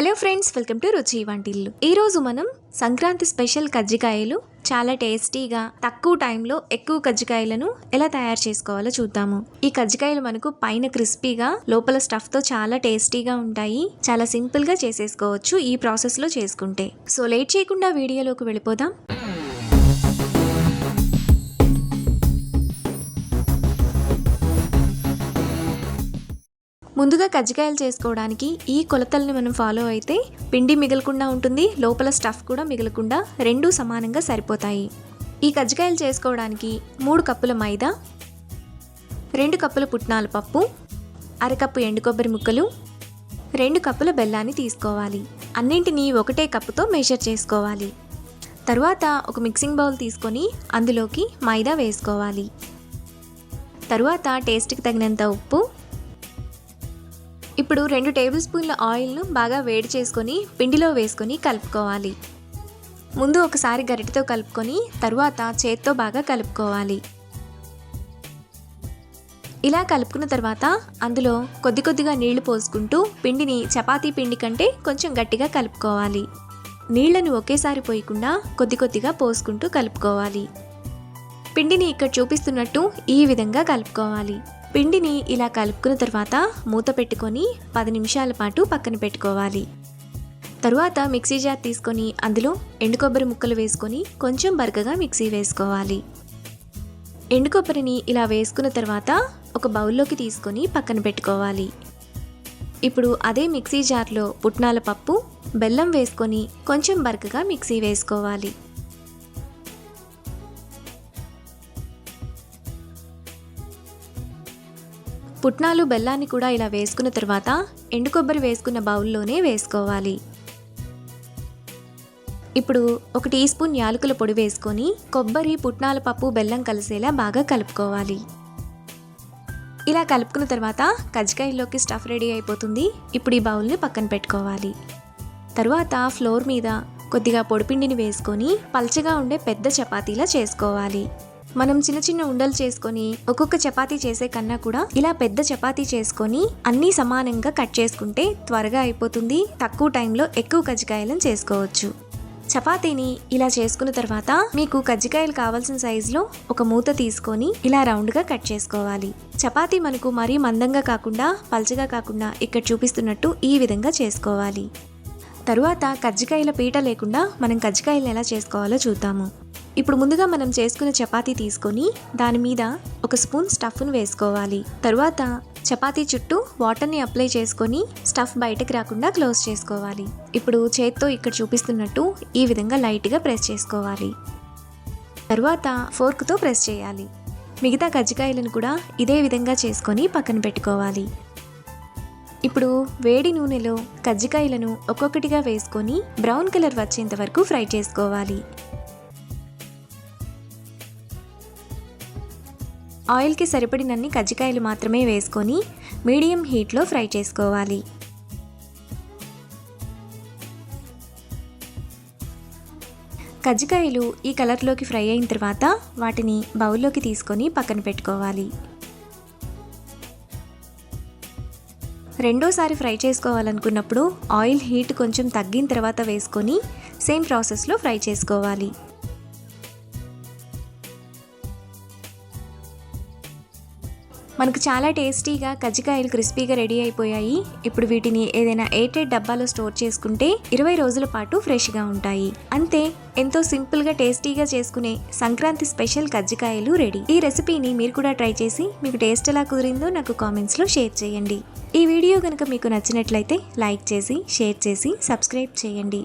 Hello friends, welcome to రుచి వంటిల్లు. ఈరోజు మనం సంక్రాంతి స్పెషల్ కజ్జికాయలు చాలా టేస్టీగా తక్కువ టైంలో ఎక్కువ కజ్జికాయలను ఎలా తయారు చేసుకోవాలో చూద్దాము. ఈ కజ్జికాయలు మనకు పైన క్రిస్పీగా లోపల స్టఫ్తో చాలా టేస్టీగా ఉంటాయి. చాలా సింపుల్గా చేసేసుకోవచ్చు ఈ ప్రాసెస్లో చేసుకుంటే. సో లేట్ చేయకుండా వీడియోలోకి వెళ్ళిపోదాం. ముందుగా కజ్జికాయలు చేసుకోవడానికి ఈ కొలతల్ని మనం ఫాలో అయితే పిండి మిగలకుండా ఉంటుంది, లోపల స్టఫ్ కూడా మిగలకుండా రెండూ సమానంగా సరిపోతాయి. ఈ కజ్జికాయలు చేసుకోవడానికి 3 కప్పుల మైదా, 2 కప్పుల పుట్నాల పప్పు, అరకప్పు ఎండు కొబ్బరి ముక్కలు, 2 కప్పుల బెల్లాన్ని తీసుకోవాలి. అన్నింటినీ ఒకటే కప్పుతో మెజర్ చేసుకోవాలి. తరువాత ఒక మిక్సింగ్ బౌల్ తీసుకొని అందులోకి మైదా వేసుకోవాలి. తరువాత టేస్ట్కి తగినంత ఉప్పు. ఇప్పుడు 2 టేబుల్ స్పూన్ల ఆయిల్ను బాగా వేడి చేసుకొని పిండిలో వేసుకొని కలుపుకోవాలి. ముందు ఒకసారి గరిటెతో కలుపుకొని తరువాత చేత్తో బాగా కలుపుకోవాలి. ఇలా కలుపుకున్న తర్వాత అందులో కొద్ది కొద్దిగా నీళ్లు పోసుకుంటూ పిండిని చపాతీ పిండి కంటే కొంచెం గట్టిగా కలుపుకోవాలి. నీళ్లను ఒకేసారి పోయకుండా కొద్ది కొద్దిగా పోసుకుంటూ కలుపుకోవాలి. పిండిని ఇక్కడ చూపిస్తున్నట్టు ఈ విధంగా కలుపుకోవాలి. పిండిని ఇలా కలుపుకున్న తర్వాత మూత పెట్టుకొని 10 నిమిషాల పాటు పక్కన పెట్టుకోవాలి. తరువాత మిక్సీ జార్ తీసుకొని అందులో ఎండు కొబ్బరి ముక్కలు వేసుకొని కొంచెం బరకగా మిక్సీ వేసుకోవాలి. ఎండు కొబ్బరిని ఇలా వేసుకున్న తర్వాత ఒక బౌల్లోకి తీసుకొని పక్కన పెట్టుకోవాలి. ఇప్పుడు అదే మిక్సీ జార్లో పుట్నాల పప్పు, బెల్లం వేసుకొని కొంచెం బరకగా మిక్సీ వేసుకోవాలి. పుట్నాలు బెల్లాన్ని కూడా ఇలా వేసుకున్న తర్వాత ఎండు కొబ్బరి వేసుకున్న బౌల్లోనే వేసుకోవాలి. ఇప్పుడు 1 టీ స్పూన్ యాలకుల పొడి వేసుకొని కొబ్బరి, పుట్నాల పప్పు, బెల్లం కలిసేలా బాగా కలుపుకోవాలి. ఇలా కలుపుకున్న తర్వాత కజ్జికాయల్లోకి స్టఫ్ రెడీ అయిపోతుంది. ఇప్పుడు ఈ బౌల్ని పక్కన పెట్టుకోవాలి. తరువాత ఫ్లోర్ మీద కొద్దిగా పొడిపిండిని వేసుకొని పల్చగా ఉండే పెద్ద చపాతీలా చేసుకోవాలి. మనం చిన్న చిన్న ఉండలు చేసుకొని ఒక్కొక్క చపాతీ చేసే కన్నా కూడా ఇలా పెద్ద చపాతీ చేసుకొని అన్నీ సమానంగా కట్ చేసుకుంటే త్వరగా అయిపోతుంది. తక్కువ టైంలో ఎక్కువ కజ్జికాయలను చేసుకోవచ్చు. చపాతీని ఇలా చేసుకున్న తర్వాత మీకు కజ్జికాయలు కావాల్సిన సైజులో ఒక మూత తీసుకొని ఇలా రౌండ్గా కట్ చేసుకోవాలి. చపాతీ మనకు మరీ మందంగా కాకుండా పల్చగా కాకుండా ఇక్కడ చూపిస్తున్నట్టు ఈ విధంగా చేసుకోవాలి. తరువాత కజ్జికాయల పీట లేకుండా మనం కజ్జికాయలను ఎలా చేసుకోవాలో చూద్దాము. ఇప్పుడు ముందుగా మనం చేసుకున్న చపాతీ తీసుకొని దాని మీద 1 స్పూన్ స్టఫ్ను వేసుకోవాలి. తరువాత చపాతీ చుట్టూ వాటర్ని అప్లై చేసుకొని స్టఫ్ బయటకు రాకుండా క్లోజ్ చేసుకోవాలి. ఇప్పుడు చేత్తో ఇక్కడ చూపిస్తున్నట్టు ఈ విధంగా లైట్గా ప్రెస్ చేసుకోవాలి. తరువాత ఫోర్క్తో ప్రెస్ చేయాలి. మిగతా కజ్జికాయలను కూడా ఇదే విధంగా చేసుకొని పక్కన పెట్టుకోవాలి. ఇప్పుడు వేడి నూనెలో కజ్జికాయలను ఒక్కొక్కటిగా వేసుకొని బ్రౌన్ కలర్ వచ్చేంత వరకు ఫ్రై చేసుకోవాలి. ఆయిల్కి సరిపడినన్ని కజ్జికాయలు మాత్రమే వేసుకొని మీడియం హీట్లో ఫ్రై చేసుకోవాలి. కజ్జికాయలు ఈ కలర్లోకి ఫ్రై అయిన తర్వాత వాటిని బౌల్లోకి తీసుకొని పక్కన పెట్టుకోవాలి. రెండోసారి ఫ్రై చేసుకోవాలనుకున్నప్పుడు ఆయిల్ హీట్ కొంచెం తగ్గిన తర్వాత వేసుకొని సేమ్ ప్రాసెస్లో ఫ్రై చేసుకోవాలి. మనకు చాలా టేస్టీగా కజ్జికాయలు క్రిస్పీగా రెడీ అయిపోయాయి. ఇప్పుడు వీటిని ఏదైనా ఎయిర్టైట్ డబ్బాలో స్టోర్ చేసుకుంటే 20 రోజుల పాటు ఫ్రెష్గా ఉంటాయి. అంతే, ఎంతో సింపుల్గా టేస్టీగా చేసుకునే సంక్రాంతి స్పెషల్ కజ్జికాయలు రెడీ. ఈ రెసిపీని మీరు కూడా ట్రై చేసి మీకు టేస్ట్ ఎలా కుదిరిందో నాకు కామెంట్స్లో షేర్ చేయండి. ఈ వీడియో కనుక మీకు నచ్చినట్లయితే లైక్ చేసి, షేర్ చేసి, సబ్స్క్రైబ్ చేయండి.